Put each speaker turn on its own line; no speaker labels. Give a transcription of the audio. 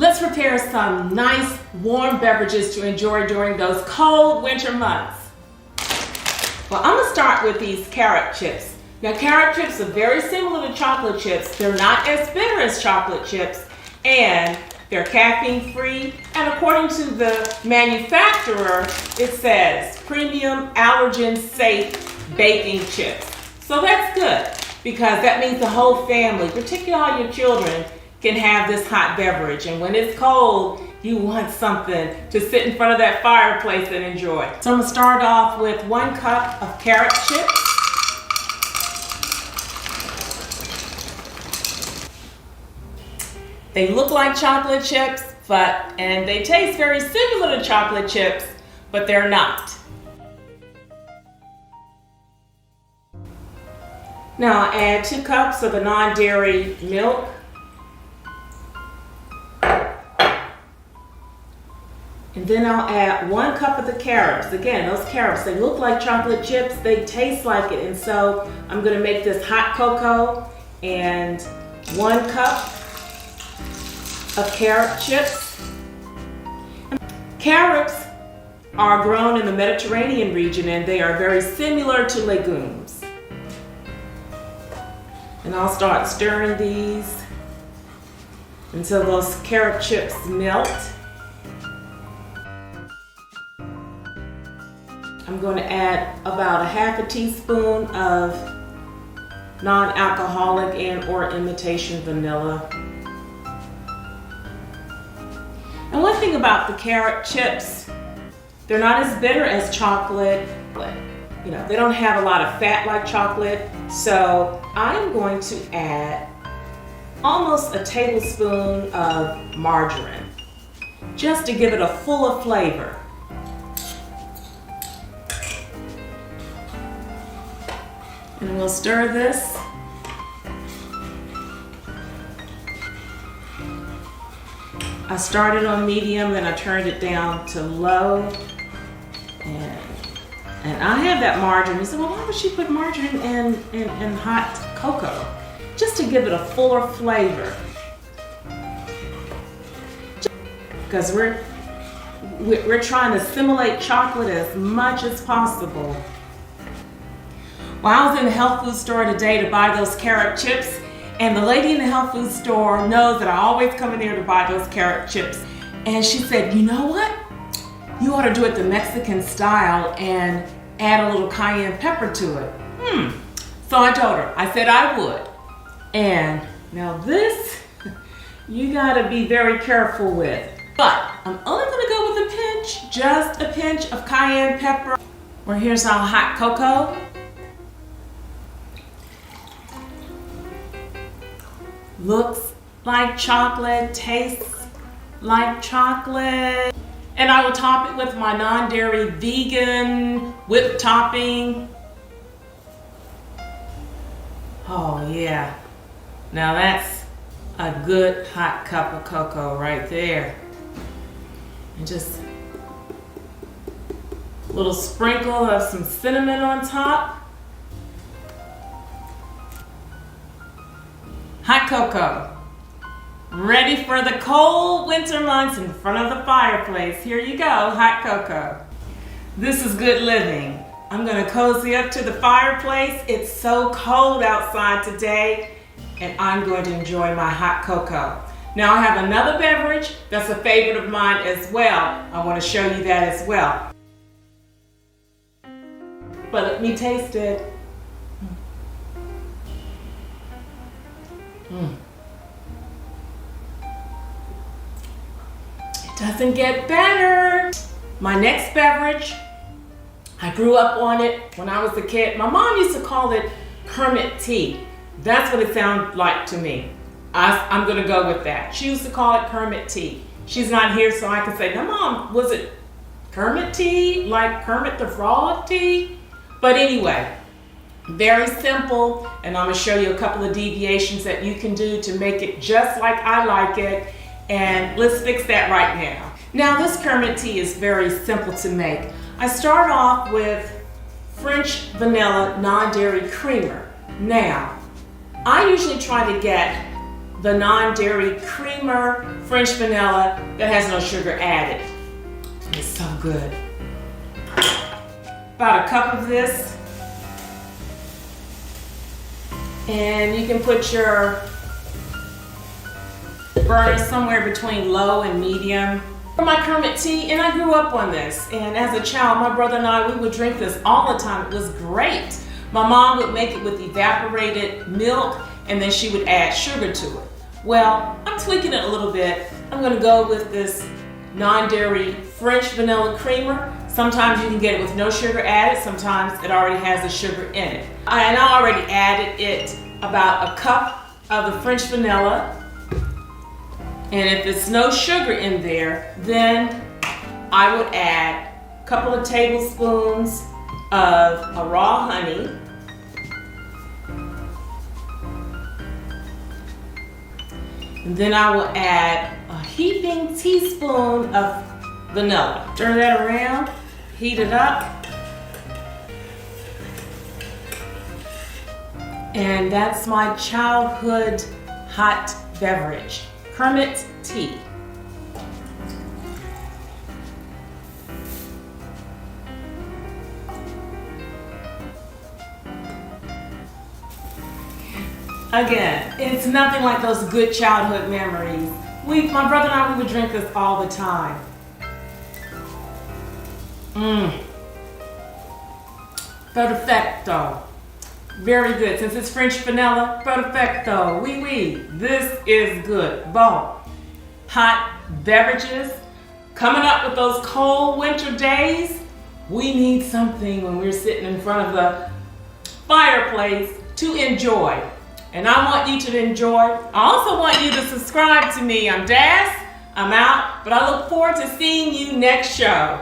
Let's prepare some nice warm beverages to enjoy during those cold winter months. Well, I'm gonna start with these carrot chips. Now, carrot chips are very similar to chocolate chips. They're not as bitter as chocolate chips, and they're caffeine free. And according to the manufacturer, it says premium allergen safe baking chips. So that's good, because that means the whole family, particularly all your children, can have this hot beverage. And when it's cold, you want something to sit in front of that fireplace and enjoy. So I'm gonna start off with 1 cup of carrot chips. They look like chocolate chips, and they taste very similar to chocolate chips, but they're not. Now I'll add 2 cups of the non-dairy milk. And then I'll add 1 cup of the carrots. Again, those carrots, they look like chocolate chips, they taste like it. And so I'm gonna make this hot cocoa and 1 cup of carrot chips. Carrots are grown in the Mediterranean region, and they are very similar to legumes. And I'll start stirring these until those carrot chips melt. I'm going to add about a half a teaspoon of non-alcoholic and/or imitation vanilla. And one thing about the carrot chips, they're not as bitter as chocolate. You know, they don't have a lot of fat like chocolate. So I'm going to add almost a tablespoon of margarine, just to give it a fuller flavor. And we'll stir this. I started on medium, then I turned it down to low. And I have that margarine. You said, well, why would she put margarine in hot cocoa? Just to give it a fuller flavor. Because we're trying to simulate chocolate as much as possible. Well, I was in the health food store today to buy those carrot chips, and the lady in the health food store knows that I always come in there to buy those carrot chips. And she said, you know what? You ought to do it the Mexican style and add a little cayenne pepper to it. So I told her, I said I would. And now this, you gotta be very careful with. But I'm only gonna go with a pinch, just a pinch of cayenne pepper. Well, here's our hot cocoa. Looks like chocolate, tastes like chocolate. And I will top it with my non-dairy vegan whipped topping. Oh yeah, now that's a good hot cup of cocoa right there. And just a little sprinkle of some cinnamon on top. Hot cocoa, ready for the cold winter months in front of the fireplace. Here you go, hot cocoa. This is good living. I'm gonna cozy up to the fireplace. It's so cold outside today, and I'm going to enjoy my hot cocoa. Now I have another beverage that's a favorite of mine as well. I wanna show you that as well. But let me taste it. It doesn't get better. My next beverage, I grew up on it when I was a kid. My mom used to call it Kermit tea. That's what it sounded like to me. I'm gonna go with that. She used to call it Kermit tea. She's not here, so I can say, now Mom, was it Kermit tea? Like Kermit the Frog tea? But anyway, very simple, and I'm gonna show you a couple of deviations that you can do to make it just like I like it. And let's fix that right now. Now this Kermit tea is very simple to make. I start off with French vanilla non-dairy creamer. Now, I usually try to get the non-dairy creamer French vanilla that has no sugar added. It's so good. About a cup of this. And you can put your burner somewhere between low and medium. For my Kermit tea, and I grew up on this. And as a child, my brother and I, we would drink this all the time. It was great. My mom would make it with evaporated milk, and then she would add sugar to it. Well, I'm tweaking it a little bit. I'm gonna go with this non-dairy French vanilla creamer. Sometimes you can get it with no sugar added, sometimes it already has the sugar in it. And I already added it about a cup of the French vanilla. And if there's no sugar in there, then I would add a couple of tablespoons of a raw honey. And then I will add a heaping teaspoon of vanilla. Turn that around, heat it up. And that's my childhood hot beverage, Kermit tea. Again, it's nothing like those good childhood memories. My brother and I, we would drink this all the time. Perfecto. Very good. Since it's French vanilla, perfecto. Oui, oui. This is good. Bon. Hot beverages. Coming up with those cold winter days, we need something when we're sitting in front of the fireplace to enjoy. And I want you to enjoy. I also want you to subscribe to me. I'm Das. I'm out. But I look forward to seeing you next show.